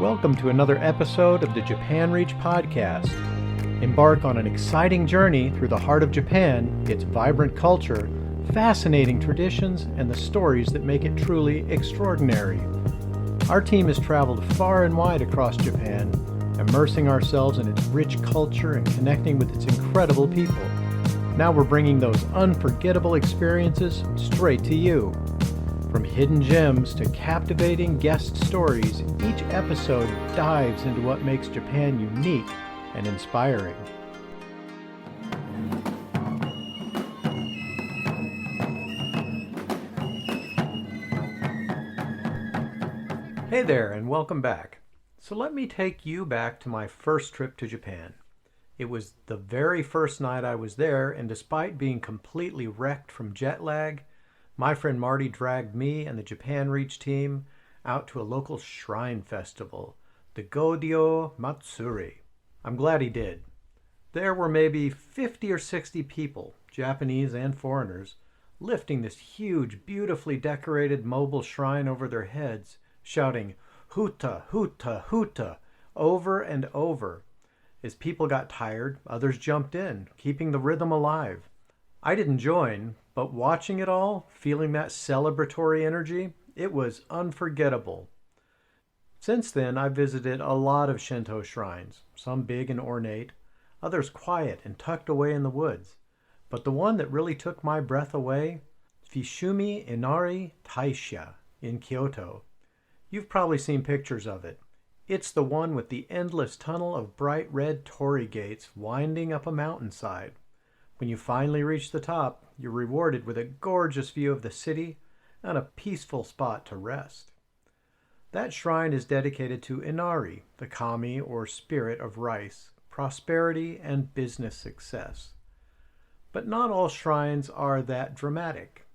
Welcome to another episode of the Japan Reach podcast. Embark on an exciting journey through the heart of Japan, its vibrant culture, fascinating traditions, and the stories that make it truly extraordinary. Our team has traveled far and wide across Japan, immersing ourselves in its rich culture and connecting with its incredible people. Now we're bringing those unforgettable experiences straight to you. From hidden gems to captivating guest stories, each episode dives into what makes Japan unique and inspiring. Hey there, and welcome back. So let me take you back to my first trip to Japan. It was the very first night I was there, and despite being completely wrecked from jet lag, my friend Marty dragged me and the Japan Reach team out to a local shrine festival, the Go-Dio Matsuri. I'm glad he did. There were maybe 50 or 60 people, Japanese and foreigners, lifting this huge, beautifully decorated mobile shrine over their heads, shouting, "Huta, huta, huta," over and over. As people got tired, others jumped in, keeping the rhythm alive. I didn't join, but watching it all, feeling that celebratory energy, it was unforgettable. Since then, I've visited a lot of Shinto shrines, some big and ornate, others quiet and tucked away in the woods. But the one that really took my breath away, Fushimi Inari Taisha in Kyoto. You've probably seen pictures of it. It's the one with the endless tunnel of bright red torii gates winding up a mountainside. When you finally reach the top, you're rewarded with a gorgeous view of the city and a peaceful spot to rest. That shrine is dedicated to Inari, the kami or spirit of rice, prosperity, and business success. But not all shrines are that dramatic.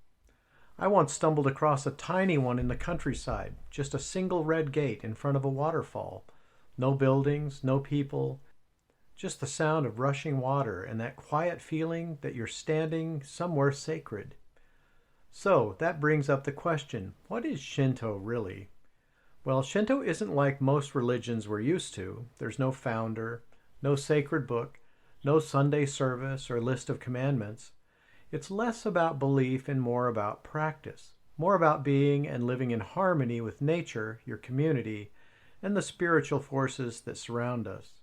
I once stumbled across a tiny one in the countryside, just a single red gate in front of a waterfall. No buildings, no people, just the sound of rushing water and that quiet feeling that you're standing somewhere sacred. So that brings up the question, what is Shinto really? Well, Shinto isn't like most religions we're used to. There's no founder, no sacred book, no Sunday service or list of commandments. It's less about belief and more about practice, more about being and living in harmony with nature, your community, and the spiritual forces that surround us.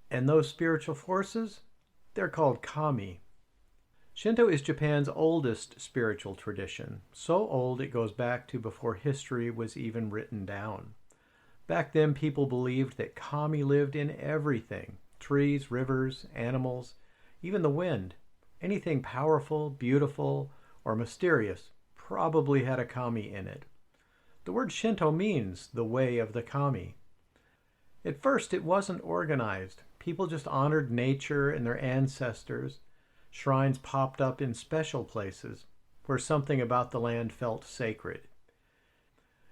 And those spiritual forces, they're called kami. Shinto is Japan's oldest spiritual tradition, so old it goes back to before history was even written down. Back then, people believed that kami lived in everything, trees, rivers, animals, even the wind. Anything powerful, beautiful, or mysterious probably had a kami in it. The word Shinto means the way of the kami. At first, it wasn't organized. People just honored nature and their ancestors. Shrines popped up in special places where something about the land felt sacred.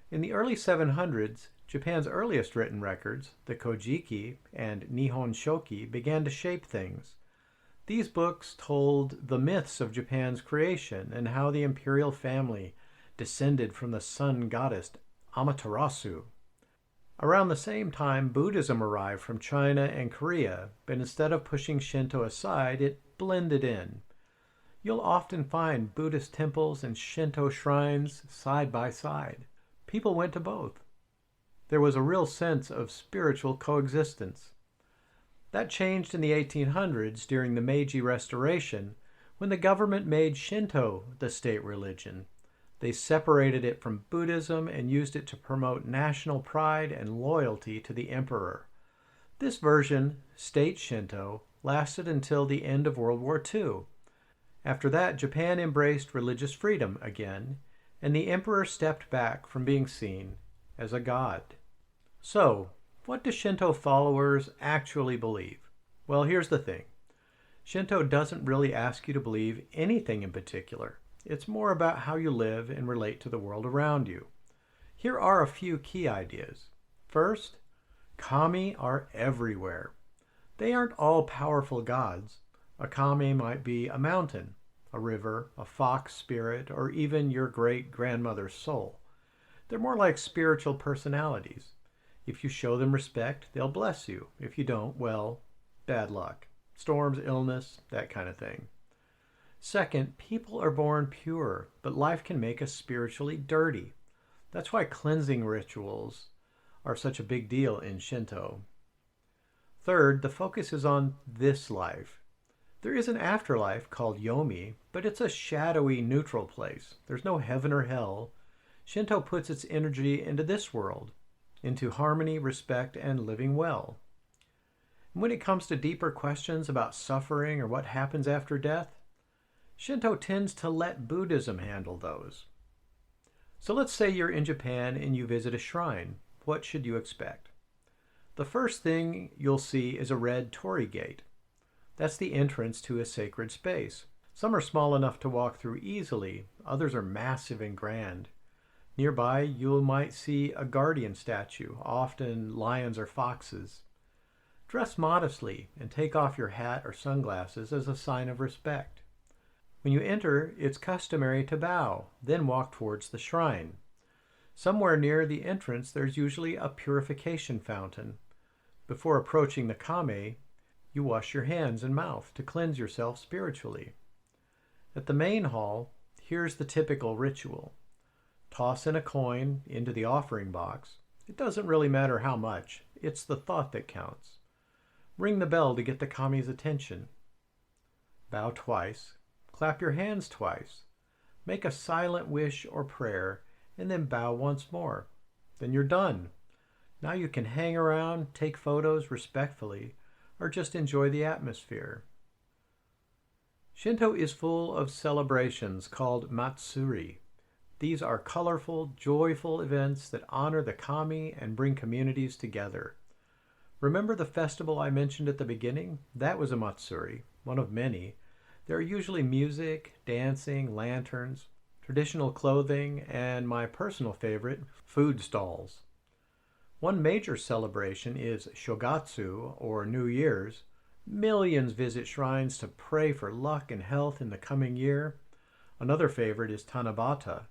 In the early 700s, Japan's earliest written records, the Kojiki and Nihon Shoki, began to shape things. These books told the myths of Japan's creation and how the imperial family descended from the sun goddess Amaterasu. Around the same time, Buddhism arrived from China and Korea, but instead of pushing Shinto aside, it blended in. You'll often find Buddhist temples and Shinto shrines side by side. People went to both. There was a real sense of spiritual coexistence. That changed in the 1800s during the Meiji Restoration, when the government made Shinto the state religion. They separated it from Buddhism and used it to promote national pride and loyalty to the emperor. This version, State Shinto, lasted until the end of World War II. After that, Japan embraced religious freedom again, and the emperor stepped back from being seen as a god. So, what do Shinto followers actually believe? Well, here's the thing. Shinto doesn't really ask you to believe anything in particular. It's more about how you live and relate to the world around you. Here are a few key ideas. First, kami are everywhere. They aren't all powerful gods. A kami might be a mountain, a river, a fox spirit, or even your great-grandmother's soul. They're more like spiritual personalities. If you show them respect, they'll bless you. If you don't, well, bad luck. Storms, illness, that kind of thing. Second, people are born pure, but life can make us spiritually dirty. That's why cleansing rituals are such a big deal in Shinto. Third, the focus is on this life. There is an afterlife called Yomi, but it's a shadowy, neutral place. There's no heaven or hell. Shinto puts its energy into this world, into harmony, respect, and living well. And when it comes to deeper questions about suffering or what happens after death, Shinto tends to let Buddhism handle those. So let's say you're in Japan and you visit a shrine. What should you expect? The first thing you'll see is a red torii gate. That's the entrance to a sacred space. Some are small enough to walk through easily, others are massive and grand. Nearby, you might see a guardian statue, often lions or foxes. Dress modestly and take off your hat or sunglasses as a sign of respect. When you enter, it's customary to bow, then walk towards the shrine. Somewhere near the entrance, there's usually a purification fountain. Before approaching the kame, you wash your hands and mouth to cleanse yourself spiritually. At the main hall, here's the typical ritual. Toss in a coin into the offering box. It doesn't really matter how much. It's the thought that counts. Ring the bell to get the kame's attention. Bow twice. Clap your hands twice. Make a silent wish or prayer, and then bow once more. Then you're done. Now you can hang around, take photos respectfully, or just enjoy the atmosphere. Shinto is full of celebrations called matsuri. These are colorful, joyful events that honor the kami and bring communities together. Remember the festival I mentioned at the beginning? That was a matsuri, one of many. There are usually music, dancing, lanterns, traditional clothing, and my personal favorite, food stalls. One major celebration is Shogatsu, or New Year's. Millions visit shrines to pray for luck and health in the coming year. Another favorite is Tanabata,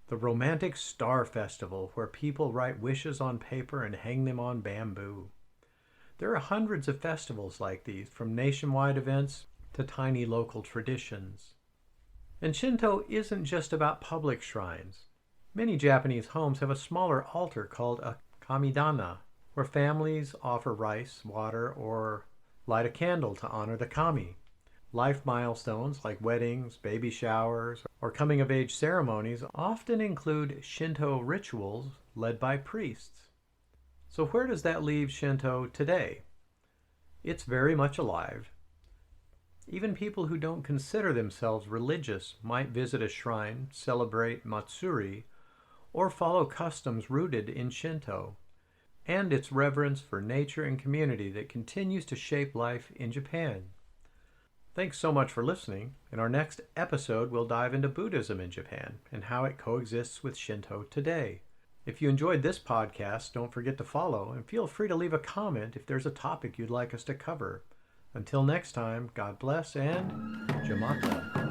the romantic star festival where people write wishes on paper and hang them on bamboo. There are hundreds of festivals like these, from nationwide events to tiny local traditions. And Shinto isn't just about public shrines. Many Japanese homes have a smaller altar called a kamidana, where families offer rice, water, or light a candle to honor the kami. Life milestones like weddings, baby showers, or coming-of-age ceremonies often include Shinto rituals led by priests. So where does that leave Shinto today? It's very much alive. Even people who don't consider themselves religious might visit a shrine, celebrate matsuri, or follow customs rooted in Shinto, and its reverence for nature and community that continues to shape life in Japan. Thanks so much for listening. In our next episode, we'll dive into Buddhism in Japan and how it coexists with Shinto today. If you enjoyed this podcast, don't forget to follow and feel free to leave a comment if there's a topic you'd like us to cover. Until next time, God bless and Jamata.